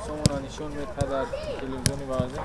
Sonra nişan می‌دهد در تلویزیونی بازی.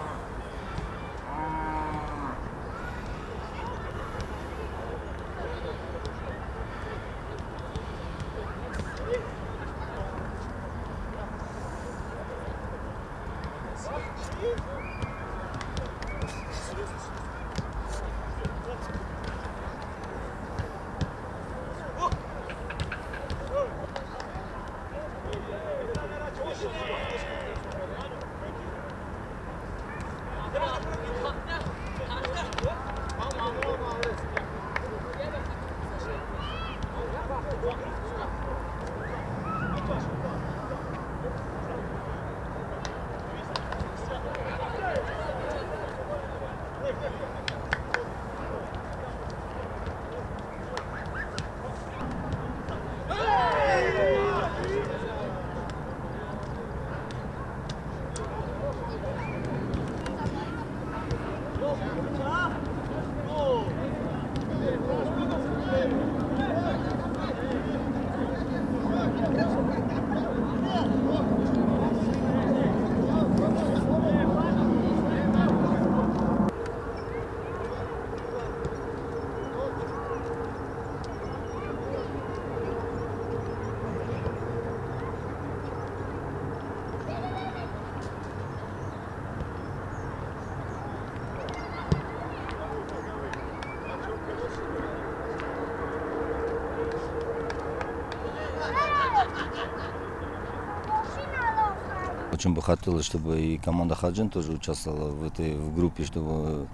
Очень бы хотелось, чтобы и команда Хаджин тоже участвовала в группе, чтобы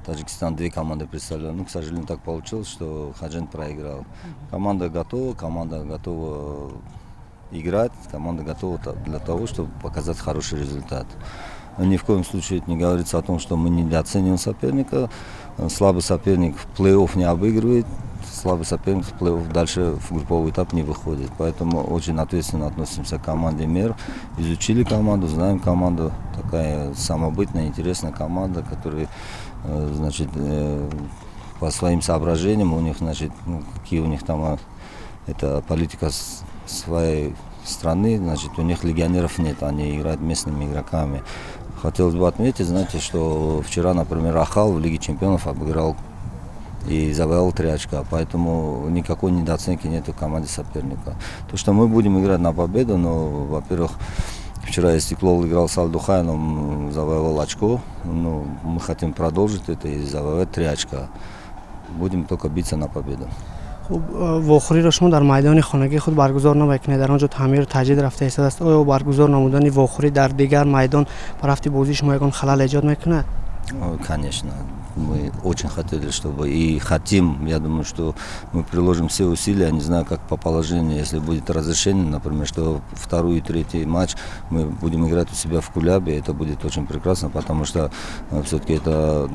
Таджикистан две команды представляла. Ну, к сожалению, так получилось, что Хаджин проиграл. Команда готова играть, команда готова для того, чтобы показать хороший результат. Но ни в коем случае это не говорится о том, что мы недооцениваем соперника. Слабый соперник в плей-офф не обыгрывает, слабый соперник в плей-офф дальше в групповой этап не выходит. Поэтому очень ответственно относимся к команде МЕР. Изучили команду, знаем команду. Такая самобытная, интересная команда, которая, значит, по своим соображениям, у них, значит, какие у них там это политика своей страны, значит, у них легионеров нет, они играют местными игроками. Хотелось бы отметить, знаете, что вчера, например, Ахал в Лиге чемпионов обыграл и завоевал 3 очка, поэтому никакой недооценки нет в команде соперника. То, что мы будем играть на победу, но, во-первых, вчера Истеклол играл с Алдухайном, завоевал очко, но мы хотим продолжить это и завоевать 3 очка. Будем только биться на победу. واخری را شما در میدان خانگی خود برگزار نمیکنید، در آنجا تعمیر تجدید رفته است. آیا برگزار نمودن واخری در دیگر میدان برای رفت بازی شما یکان خلل ایجاد میکند؟ Конечно, мы очень хотели, чтобы и хотим, я думаю, что мы приложим все усилия, не знаю, как по положению, если будет разрешение, например, что второй и третий матч мы будем играть у себя в Кулябе, это будет очень прекрасно, потому что все-таки это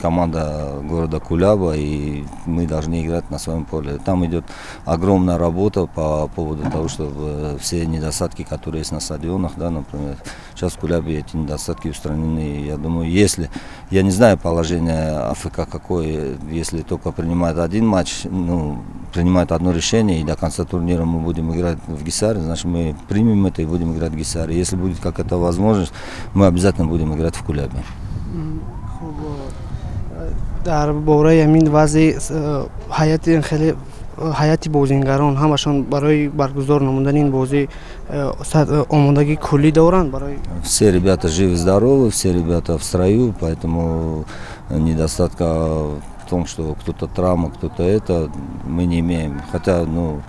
команда города Куляба, и мы должны играть на своем поле. Там идет огромная работа по поводу того, чтобы все недостатки, которые есть на стадионах, да, например, сейчас в Кулябе эти недостатки устранены. Я думаю, если, я не знаю положение АФК какое, если только принимает один матч, ну, принимает одно решение, и до конца турнира мы будем играть в Гисаре, значит, мы примем это и будем играть в Гисаре. Если будет какая-то возможность, мы обязательно будем играть в Кулябе. дар бораи амин вазъи ҳайати бозингарон ҳамашон барои баргузор намудани ин бозӣ омодагии куллӣ доранд барои Все ребята живы-здоровы, все ребята в строю, поэтому недостатка в том, что кто-то травма, кто-то это, мы не имеем. Хотя, ну,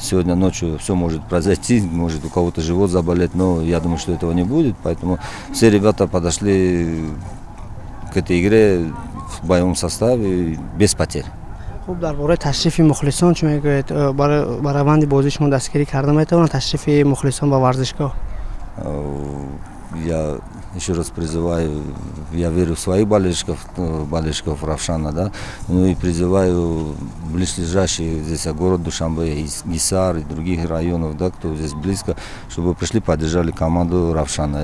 сегодня ночью все может произойти, может у кого-то живот заболеть, но я думаю, что этого не будет. Поэтому все ребята подошли к этой игре в боевом составе без потерь. хуб дар бораи ташрифи мухлисон чӣ мегӯед? Ба раванди бозӣ шумо дастгирӣ карда метавонад ташрифи мухлисон ба варзишгоҳ? Я еще раз призываю, я верю в своих болельщиков Равшана, да, ну и призываю близлежащие здесь город Душанбе, из Гисар и других районов, да, кто здесь близко, чтобы пришли, поддержали команду Равшана.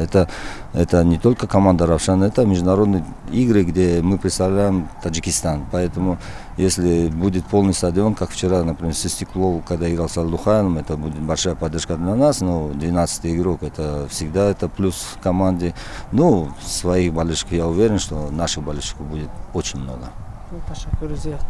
Это не только команда Равшана, это международные игры, где мы представляем Таджикистан. Поэтому, если будет полный стадион, как вчера, например, с Истеклов, когда играл с Алдуханом, это будет большая поддержка для нас, но 12-й игрок, это всегда это плюс команде. Ну, своих болельщиков я уверен, что наших болельщиков будет очень много. Ташаккур зиёд.